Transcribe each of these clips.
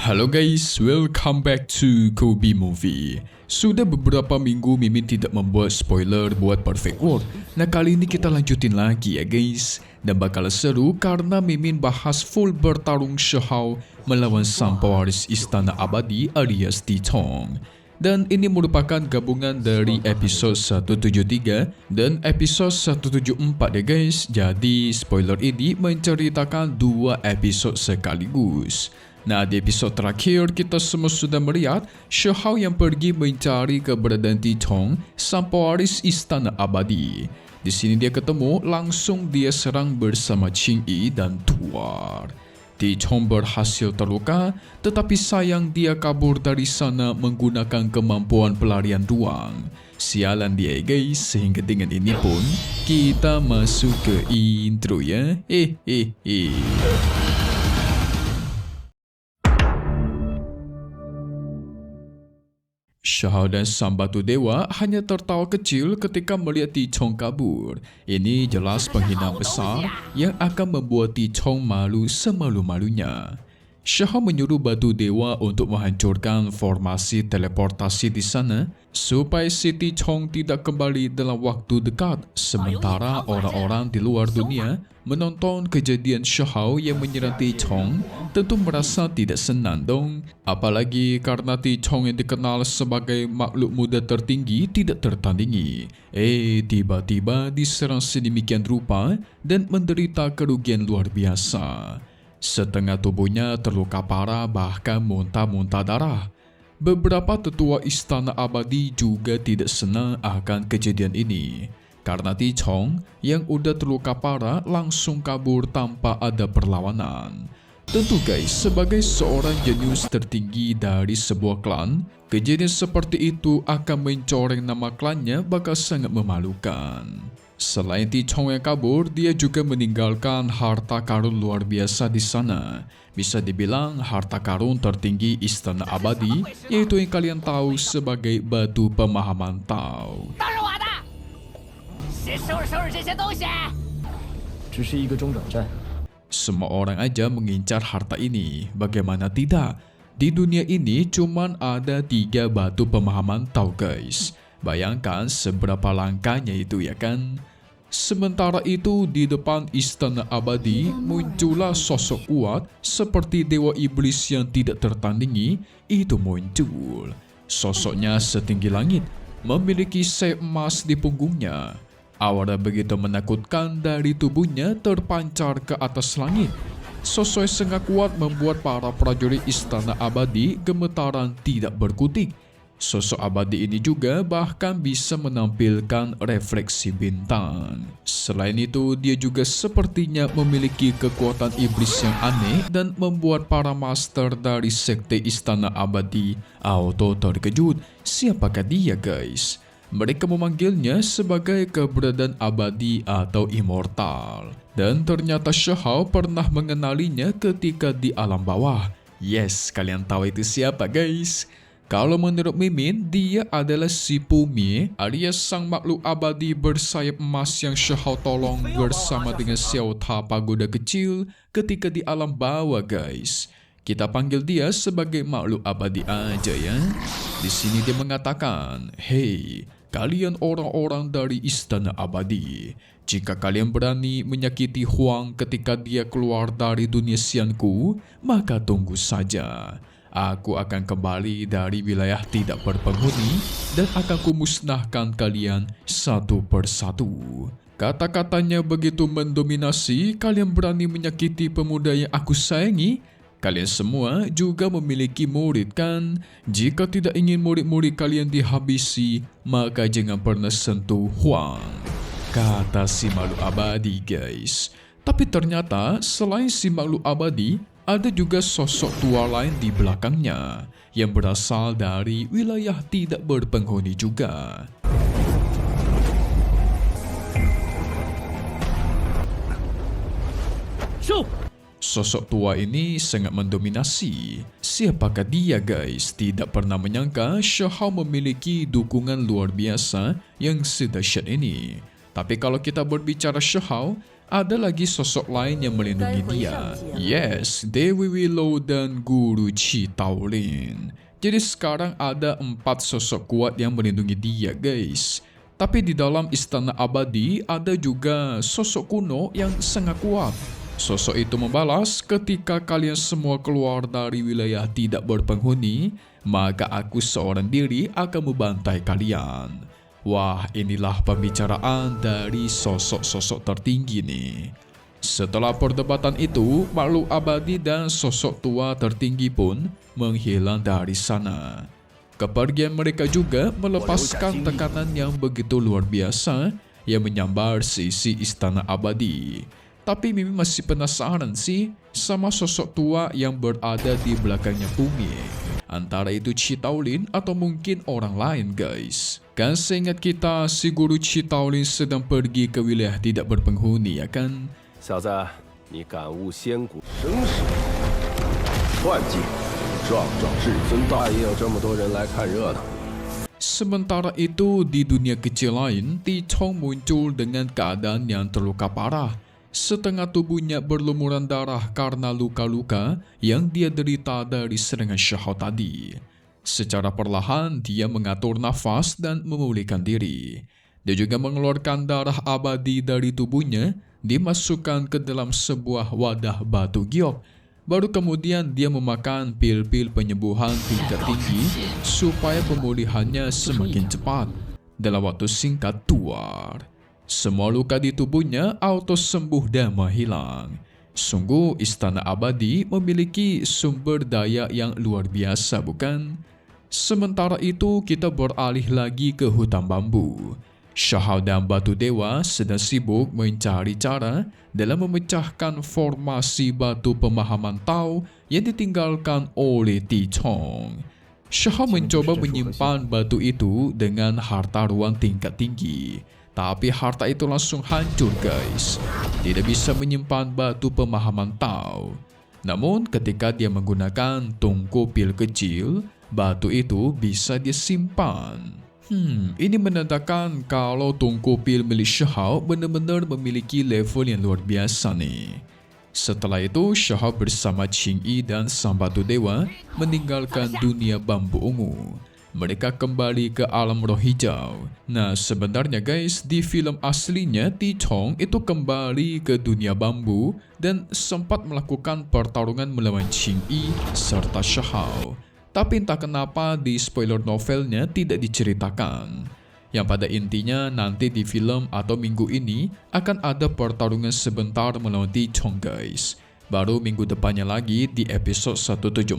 Halo guys, welcome back to Kobe Movie. Sudah beberapa minggu Mimin tidak membuat spoiler buat Perfect World. Nah kali ini kita lanjutin lagi ya guys. Dan bakal seru karena Mimin bahas full bertarung Shihao melawan sang pewaris Istana Abadi alias Di Chong. Dan ini merupakan gabungan dari episode 173 dan episode 174 ya guys. Jadi spoiler ini menceritakan dua episode sekaligus. Nah, di episode terakhir kita semua sudah melihat Shihao yang pergi mencari keberadaan Di Chong, sang pewaris Istana Abadi. Di sini dia ketemu, langsung dia serang bersama Qing Yi dan Tuar. Di Chong berhasil terluka, tetapi sayang dia kabur dari sana menggunakan kemampuan pelarian ruang. Sialan dia guys, sehingga dengan ini pun kita masuk ke intro ya. Shihao dan sang batu dewa hanya tertawa kecil ketika melihat Di Chong kabur. Ini jelas penghinaan besar yang akan membuat Di Chong malu semalu-malunya. Shihao menyuruh batu dewa untuk menghancurkan formasi teleportasi di sana supaya si Di Chong tidak kembali dalam waktu dekat. Sementara orang-orang di luar dunia menonton kejadian Shihao yang menyerang Di Chong tentu merasa tidak senang dong. Apalagi karena Di Chong yang dikenal sebagai makhluk muda tertinggi tidak tertandingi. Tiba-tiba diserang sedemikian rupa dan menderita kerugian luar biasa. Setengah tubuhnya terluka parah bahkan muntah-muntah darah. Beberapa tetua Istana Abadi juga tidak senang akan kejadian ini. Karena Di Chong yang udah terluka parah langsung kabur tanpa ada perlawanan. Tentu guys, sebagai seorang jenius tertinggi dari sebuah klan, kejadian seperti itu akan mencoreng nama klannya bakal sangat memalukan. Selain Di Chong yang kabur, dia juga meninggalkan harta karun luar biasa di sana. Bisa dibilang harta karun tertinggi Istana Abadi, yaitu yang kalian tahu sebagai batu pemahaman Tao. Semua orang aja mengincar harta ini, bagaimana tidak? Di dunia ini cuman ada 3 batu pemahaman Tao guys. Bayangkan seberapa langkanya itu ya kan? Sementara itu di depan Istana Abadi muncullah sosok kuat seperti Dewa Iblis yang tidak tertandingi itu muncul. Sosoknya setinggi langit, memiliki sayap emas di punggungnya. Aura begitu menakutkan dari tubuhnya terpancar ke atas langit. Sosok yang sangat kuat membuat para prajurit Istana Abadi gemetaran tidak berkutik. Sosok abadi ini juga bahkan bisa menampilkan refleksi bintang. Selain itu, dia juga sepertinya memiliki kekuatan iblis yang aneh dan membuat para master dari sekte Istana Abadi auto terkejut. Siapakah dia guys? Mereka memanggilnya sebagai keberadaan abadi atau immortal. Dan ternyata Shihao pernah mengenalinya ketika di alam bawah. Yes, kalian tahu itu siapa guys? Kalau menurut Mimin, dia adalah si Pumi alias sang makhluk abadi bersayap emas yang Shihao tolong bersama dengan Xiao Ta pagoda kecil ketika di alam bawah guys. Kita panggil dia sebagai makhluk abadi aja ya. Di sini dia mengatakan, "Hey, kalian orang-orang dari Istana Abadi, jika kalian berani menyakiti Huang ketika dia keluar dari dunia sianku, maka tunggu saja. Aku akan kembali dari wilayah tidak berpenghuni dan akan kumusnahkan kalian satu persatu." Kata-katanya begitu mendominasi, kalian berani menyakiti pemuda yang aku sayangi? Kalian semua juga memiliki murid kan? Jika tidak ingin murid-murid kalian dihabisi, maka jangan pernah sentuh Huang, kata si makhluk abadi guys. Tapi ternyata selain si makhluk abadi, ada juga sosok tua lain di belakangnya yang berasal dari wilayah tidak berpenghuni juga. Sosok tua ini sangat mendominasi. Siapakah dia guys? Tidak pernah menyangka Shihao memiliki dukungan luar biasa yang sedahsyat ini. Tapi kalau kita berbicara Shihao, ada lagi sosok lain yang melindungi dia. Yes, Dewi Willow dan Guru Qi Taolin. Jadi sekarang ada 4 sosok kuat yang melindungi dia, guys. Tapi di dalam istana abadi ada juga sosok kuno yang sangat kuat. Sosok itu membalas, ketika kalian semua keluar dari wilayah tidak berpenghuni, maka aku seorang diri akan membantai kalian. Wah, inilah pembicaraan dari sosok-sosok tertinggi nih. Setelah perdebatan itu, makhluk abadi dan sosok tua tertinggi pun menghilang dari sana. Kepergian mereka juga melepaskan tekanan yang begitu luar biasa yang menyambar sisi istana abadi. Tapi Mimi masih penasaran sih sama sosok tua yang berada di belakangnya bumi. Antara itu Qi Taolin atau mungkin orang lain, guys. Kan seingat kita si Guru Qi Taolin sedang pergi ke wilayah tidak berpenghuni, ya kan? 小子，你感悟仙骨生死幻境，壮壮至尊大也有这么多人来看热闹。 Sementara itu di dunia kecil lain, Ti Chong muncul dengan keadaan yang terluka parah. Setengah tubuhnya berlumuran darah karena luka-luka yang dia derita dari serangan Shahao tadi. Secara perlahan dia mengatur nafas dan memulihkan diri. Dia juga mengeluarkan darah abadi dari tubuhnya, dimasukkan ke dalam sebuah wadah batu giok. Baru kemudian dia memakan pil-pil penyembuhan tingkat tinggi supaya pemulihannya semakin cepat. Dalam waktu singkat tuar, semua luka di tubuhnya auto sembuh dan menghilang. Sungguh istana abadi memiliki sumber daya yang luar biasa, bukan? Sementara itu kita beralih lagi ke hutan bambu. Shahao dan Batu Dewa sedang sibuk mencari cara dalam memecahkan formasi batu pemahaman Tao yang ditinggalkan oleh Ti Chong. Shahao mencoba menyimpan batu itu dengan harta ruang tingkat tinggi. Tapi harta itu langsung hancur, guys. Tidak bisa menyimpan batu pemahaman Tao. Namun ketika dia menggunakan tungku pil kecil, batu itu bisa disimpan. Ini menandakan kalau tungku pil milik Shahao benar-benar memiliki level yang luar biasa nih. Setelah itu, Shahao bersama Qing Yi dan Sang Batu Dewa meninggalkan dunia bambu ungu. Mereka kembali ke alam roh hijau. Nah, sebenarnya guys, di film aslinya Ti Chong itu kembali ke dunia bambu dan sempat melakukan pertarungan melawan Qing Yi serta Shahao. Tapi entah kenapa di spoiler novelnya tidak diceritakan. Yang pada intinya nanti di film atau minggu ini akan ada pertarungan sebentar melawan Ti Chong, guys. Baru minggu depannya lagi di episode 174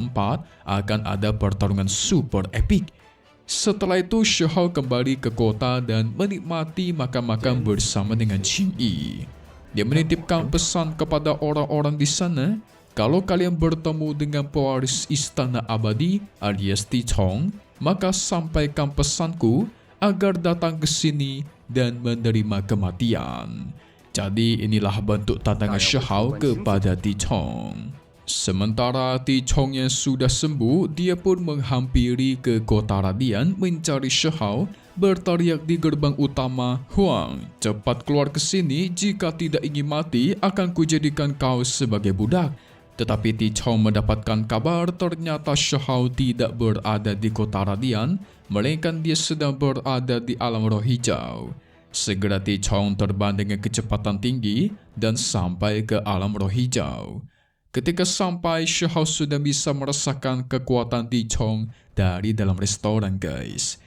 akan ada pertarungan super epic. Setelah itu Shahao kembali ke kota dan menikmati makan-makan bersama dengan Qing Yi. Dia menitipkan pesan kepada orang-orang di sana. Kalau kalian bertemu dengan pewaris istana abadi alias Ti Chong, maka sampaikan pesanku agar datang ke sini dan menerima kematian. Jadi inilah bentuk tantangan Shahao kepada Ti Chong. Sementara Ti Chong yang sudah sembuh, dia pun menghampiri ke kota radian mencari Shahao, berteriak di gerbang utama, "Huang, cepat keluar ke sini, jika tidak ingin mati akan kujadikan kau sebagai budak." Tetapi Ti Chong mendapatkan kabar ternyata Shahao tidak berada di kota radian, melainkan dia sedang berada di alam roh hijau. Segera Ti Chong terbang dengan kecepatan tinggi dan sampai ke alam roh hijau. Ketika sampai, Shahao sudah bisa merasakan kekuatan Ti Chong dari dalam restoran, guys.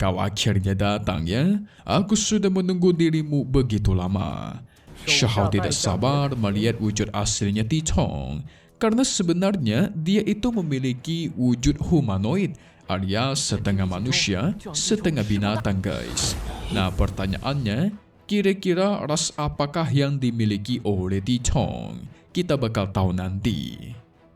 Kau akhirnya datang ya? Aku sudah menunggu dirimu begitu lama. Shahao tidak sabar melihat wujud aslinya Ti Chong, karena sebenarnya dia itu memiliki wujud humanoid alias setengah manusia, setengah binatang, guys. Nah, pertanyaannya, kira-kira ras apakah yang dimiliki oleh Ti Chong? Kita bakal tahu nanti.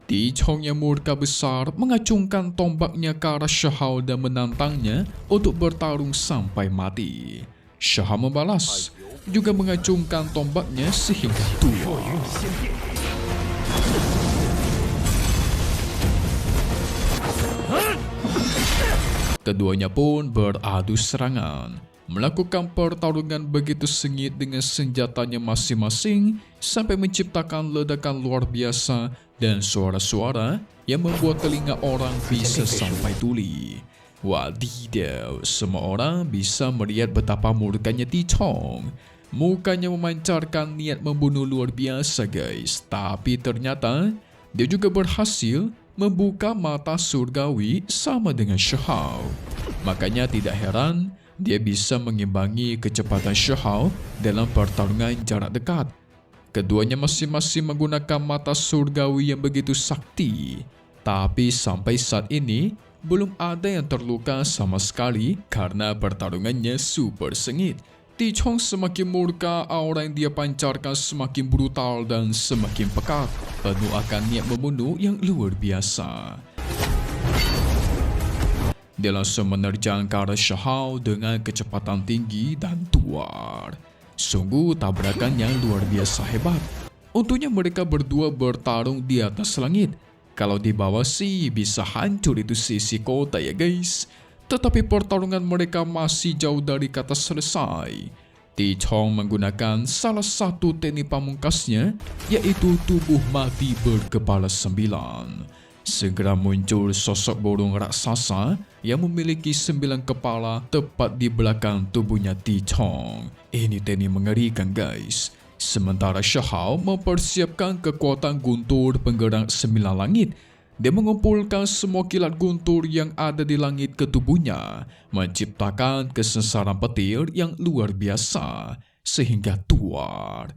Ti Chong yang murka besar mengacungkan tombaknya ke arah Shahao dan menantangnya untuk bertarung sampai mati. Shahao membalas, juga mengacungkan tombaknya sehingga tua. Keduanya pun beradu serangan. melakukan pertarungan begitu sengit dengan senjatanya masing-masing sampai menciptakan ledakan luar biasa dan suara-suara yang membuat telinga orang bisa sampai tuli. Wadidaw, semua orang bisa melihat betapa murkanya Ti Chong. Mukanya memancarkan niat membunuh luar biasa guys, tapi ternyata dia juga berhasil membuka mata surgawi sama dengan Shihao. Makanya tidak heran dia bisa mengimbangi kecepatan Shihao dalam pertarungan jarak dekat. Keduanya masing-masing menggunakan mata surgawi yang begitu sakti. Tapi sampai saat ini, belum ada yang terluka sama sekali karena pertarungannya super sengit. Ti Chong semakin murka, aura yang dia pancarkan semakin brutal dan semakin pekat, penuh akan niat membunuh yang luar biasa. Dia langsung menerjang ke arah Shihao dengan kecepatan tinggi dan tuar. Sungguh tabrakan yang luar biasa hebat. Untungnya mereka berdua bertarung di atas langit. Kalau di bawah sih bisa hancur itu sisi kota ya guys. Tetapi pertarungan mereka masih jauh dari kata selesai. Ti Chong menggunakan salah satu teknik pamungkasnya, yaitu tubuh mati berkepala 9. Segera muncul sosok burung raksasa yang memiliki 9 kepala tepat di belakang tubuhnya Ti Chong. Ini teknik mengerikan guys. Sementara Shihao mempersiapkan kekuatan guntur penggerak 9 langit. Dia mengumpulkan semua kilat guntur yang ada di langit ke tubuhnya, menciptakan kesesaran petir yang luar biasa, sehingga tuar.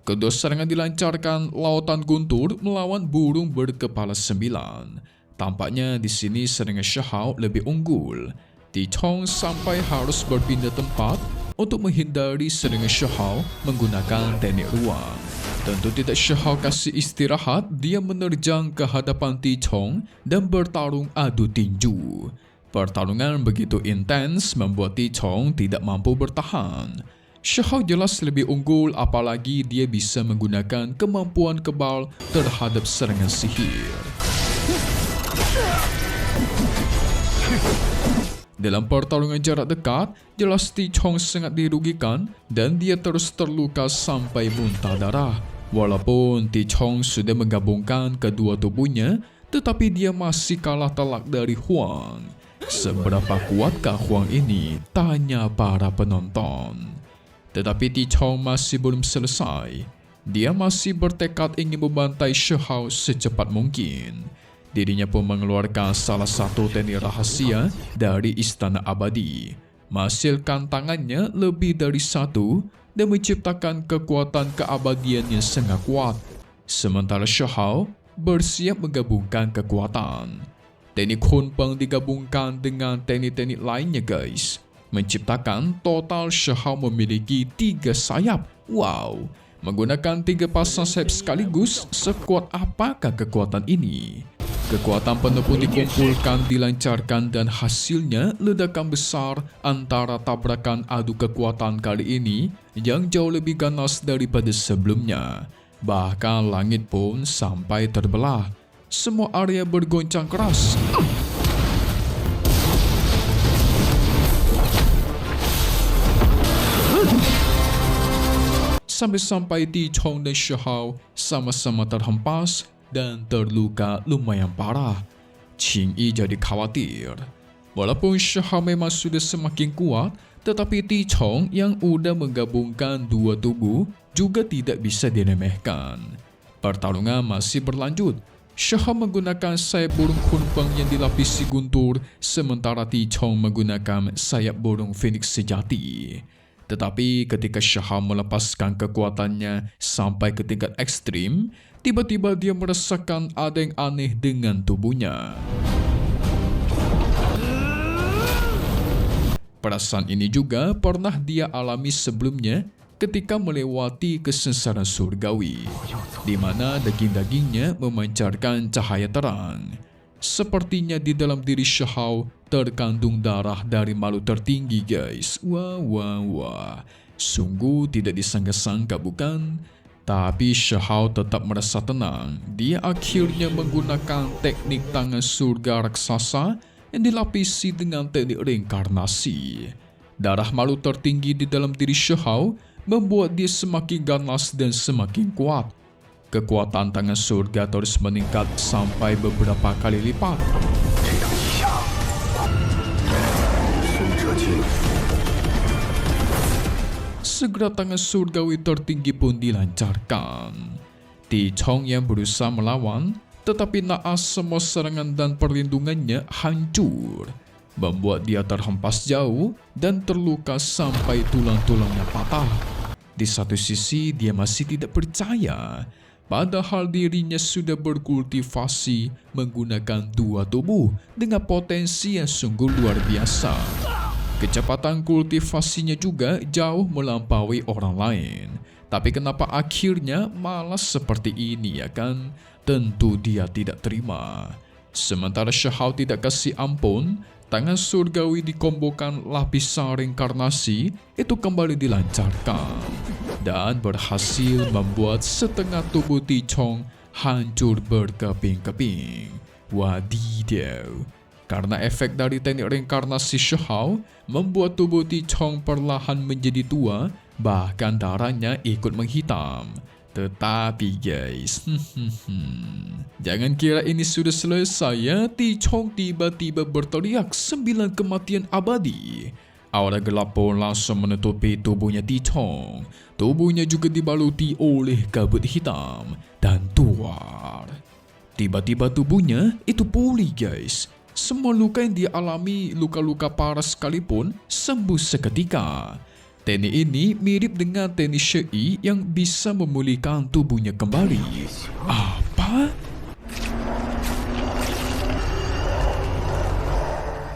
Kedua serangan dilancarkan lautan guntur melawan burung berkepala 9. Tampaknya di sini serangan Shihao lebih unggul. Ti Chong sampai harus berpindah tempat untuk menghindari serangan Shihao menggunakan teknik ruang. Tentu tidak Shihao kasih istirahat, dia menerjang ke hadapan Ti Chong dan bertarung adu tinju. Pertarungan begitu intens membuat Ti Chong tidak mampu bertahan. Shihao jelas lebih unggul, apalagi dia bisa menggunakan kemampuan kebal terhadap serangan sihir. Dalam pertarungan jarak dekat, jelas Ti Chong sangat dirugikan dan dia terus terluka sampai muntah darah. Walaupun Ti Chong sudah menggabungkan kedua tubuhnya, tetapi dia masih kalah telak dari Huang. Seberapa kuatkah Huang ini? Tanya para penonton. Tetapi Ti Chong masih belum selesai. Dia masih bertekad ingin membantai Shihao secepat mungkin. Dirinya pun mengeluarkan salah satu teknik rahasia dari Istana Abadi. Menghasilkan tangannya lebih dari satu dan menciptakan kekuatan keabadian yang sangat kuat. Sementara Shihao bersiap menggabungkan kekuatan. Teknik Hun Peng digabungkan dengan teknik-teknik lainnya guys, menciptakan total Shihao memiliki 3 sayap. Wow, menggunakan 3 pasang sayap sekaligus, sekuat apakah kekuatan ini? Kekuatan penuh pun dikumpulkan, dilancarkan, dan hasilnya ledakan besar antara tabrakan adu kekuatan kali ini yang jauh lebih ganas daripada sebelumnya. Bahkan langit pun sampai terbelah. Semua area bergoncang keras. Sampai-sampai Ti Chong dan Shihao sama-sama terhempas dan terluka lumayan parah. Qing Yi jadi khawatir. Walaupun Shihao memang sudah semakin kuat, tetapi Ti Chong yang udah menggabungkan dua tubuh juga tidak bisa diremehkan. Pertarungan masih berlanjut. Shihao menggunakan sayap burung Hun Peng yang dilapisi guntur, sementara Ti Chong menggunakan sayap burung Phoenix sejati. Tetapi ketika Shihao melepaskan kekuatannya sampai ke tingkat ekstrim, tiba-tiba dia merasakan ada yang aneh dengan tubuhnya. Perasaan ini juga pernah dia alami sebelumnya ketika melewati kesesaran surgawi, di mana daging-dagingnya memancarkan cahaya terang. Sepertinya di dalam diri Shihao terkandung darah dari makhluk tertinggi guys. Wah. Sungguh tidak disangka-sangka bukan? Tapi Shahao tetap merasa tenang. Dia akhirnya menggunakan teknik tangan surga raksasa yang dilapisi dengan teknik reinkarnasi. Darah malu tertinggi di dalam diri Shahao membuat dia semakin ganas dan semakin kuat. Kekuatan tangan surga terus meningkat sampai beberapa kali lipat. Segera tangan surgawi tertinggi pun dilancarkan. Ti Chong yang berusaha melawan, tetapi naas semua serangan dan perlindungannya hancur, membuat dia terhempas jauh dan terluka sampai tulang-tulangnya patah. Di satu sisi dia masih tidak percaya, padahal dirinya sudah berkultivasi menggunakan dua tubuh dengan potensi yang sungguh luar biasa. Kecepatan kultivasinya juga jauh melampaui orang lain. Tapi kenapa akhirnya malah seperti ini ya kan? Tentu dia tidak terima. Sementara Shahao tidak kasih ampun, tangan surgawi dikombokan lapisan reinkarnasi itu kembali dilancarkan dan berhasil membuat setengah tubuh Ti Chong hancur berkeping-keping. Wadidaw. Karena efek dari teknik reinkarnasi Shahao membuat tubuh Ti Chong perlahan menjadi tua, bahkan darahnya ikut menghitam. Tetapi guys, jangan kira ini sudah selesai ya. Ti Chong tiba-tiba berteriak 9 kematian abadi. Aura gelap pun langsung menutupi tubuhnya Ti Chong. Tubuhnya juga dibaluti oleh kabut hitam dan tuar. Tiba-tiba tubuhnya itu pulih guys. Semua luka yang dia alami, luka-luka parah sekalipun, sembuh seketika. Teknik ini mirip dengan teknik Shei yang bisa memulihkan tubuhnya kembali. Apa?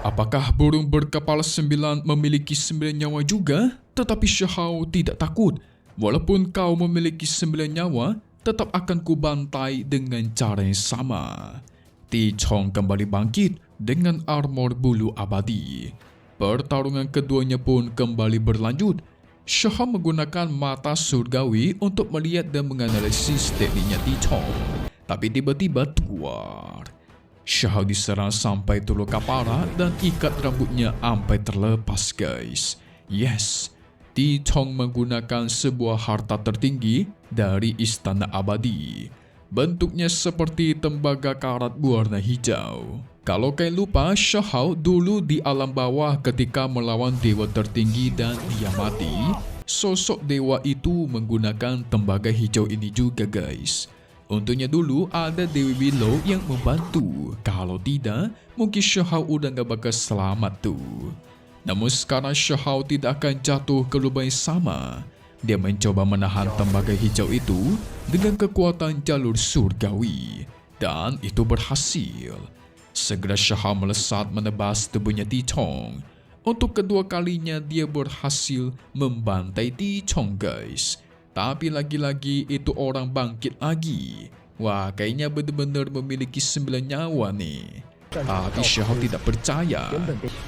Apakah burung berkepala 9 memiliki 9 nyawa juga? Tetapi Shahao tidak takut. Walaupun kau memiliki 9 nyawa, tetap akan kubantai dengan cara yang sama. Ti Chong kembali bangkit dengan armor bulu abadi. Pertarungan keduanya pun kembali berlanjut. Shahao menggunakan mata surgawi untuk melihat dan menganalisis tekniknya Ti Chong. Tapi tiba-tiba tuar. Shahao diserang sampai terluka parah dan ikat rambutnya sampai terlepas guys. Yes, Ti Chong menggunakan sebuah harta tertinggi dari istana abadi. Bentuknya seperti tembaga karat berwarna hijau. Kalau kalian lupa, Shahao dulu di alam bawah ketika melawan dewa tertinggi dan dia mati. Sosok dewa itu menggunakan tembaga hijau ini juga guys. Untungnya dulu ada Dewi Willow yang membantu. Kalau tidak, mungkin Shahao udah gak bakal selamat tuh. Namun sekarang Shahao tidak akan jatuh ke lubang yang sama. Dia mencoba menahan tembaga hijau itu dengan kekuatan jalur surgawi. Dan itu berhasil. Segera Shahao melesat menebas tubuhnya Ti Chong. Untuk kedua kalinya dia berhasil membantai Ti Chong guys. Tapi lagi-lagi itu orang bangkit lagi. Wah, kayaknya benar-benar memiliki 9 nyawa nih. Tapi Shahao tidak percaya.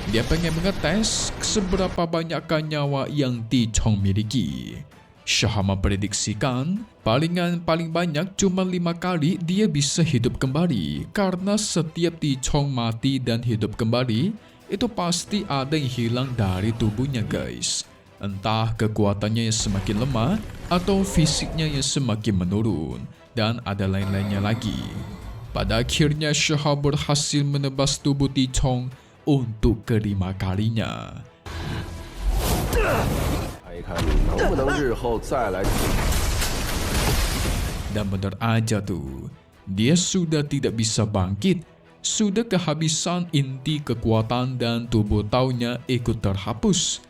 Dia pengen mengetes seberapa banyakkah nyawa yang Ti Chong miliki. Shahao memprediksikan paling banyak cuma 5 kali dia bisa hidup kembali. Karena setiap Ti Chong mati dan hidup kembali, itu pasti ada yang hilang dari tubuhnya guys. Entah kekuatannya yang semakin lemah atau fisiknya yang semakin menurun. Dan ada lain-lainnya lagi. Pada akhirnya Shahao berhasil menebas tubuh Ti Chong untuk kelima kalinya. Dan benar aja tuh, dia sudah tidak bisa bangkit. Sudah kehabisan inti kekuatan dan tubuh taunya ikut terhapus.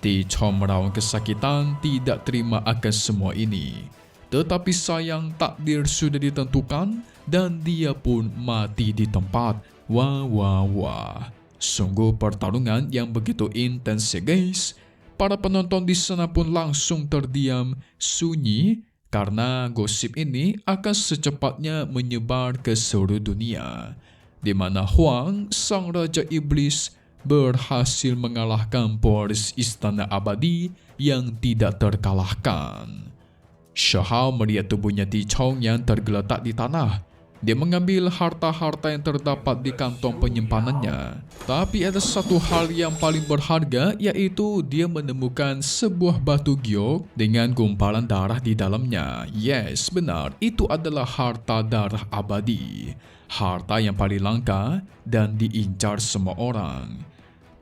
Ti Chong meraung kesakitan, tidak terima akan semua ini. Tetapi sayang takdir sudah ditentukan dan dia pun mati di tempat. Wah. Sungguh pertarungan yang begitu intens ya guys. Para penonton di sana pun langsung terdiam sunyi karena gosip ini akan secepatnya menyebar ke seluruh dunia. Di mana Huang, sang Raja Iblis, berhasil mengalahkan pewaris istana abadi yang tidak terkalahkan. Shahao melihat tubuhnya Ti Chong yang tergeletak di tanah. Dia mengambil harta-harta yang terdapat di kantong penyimpanannya. Tapi ada satu hal yang paling berharga, yaitu dia menemukan sebuah batu giok dengan gumpalan darah di dalamnya. Yes, benar, itu adalah harta darah abadi. Harta yang paling langka dan diincar semua orang.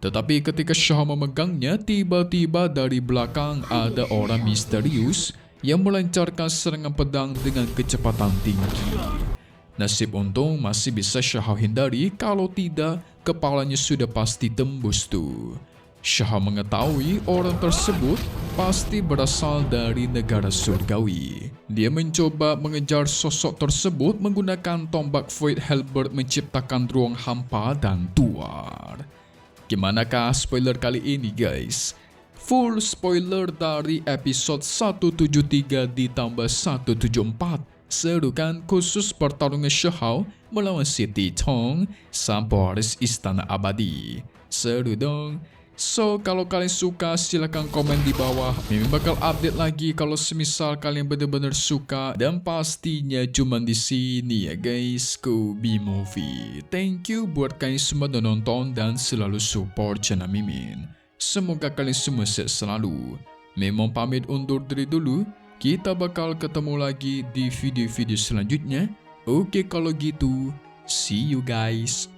Tetapi ketika Shahao memegangnya, tiba-tiba dari belakang ada orang misterius yang melancarkan serangan pedang dengan kecepatan tinggi. Nasib untung masih bisa Shahao hindari, kalau tidak kepalanya sudah pasti tembus tuh. Shahao mengetahui orang tersebut pasti berasal dari negara surgawi. Dia mencoba mengejar sosok tersebut menggunakan tombak Void Halberd menciptakan ruang hampa dan tuar. Gimanakah spoiler kali ini guys? Full spoiler dari episode 173 ditambah 174. Seru kan, khusus pertarungan Shahao melawan si Ti Chong, sang pewaris istana abadi. Seru dong. So, kalau kalian suka silahkan komen di bawah. Mimin bakal update lagi kalau semisal kalian benar-benar suka. Dan pastinya cuma di sini ya guys, Scooby Movie. Thank you buat kalian semua udah nonton dan selalu support channel Mimin. Semoga kalian semua sehat selalu. Mimin pamit undur diri dulu. Kita bakal ketemu lagi di video-video selanjutnya. Oke kalau gitu, see you guys.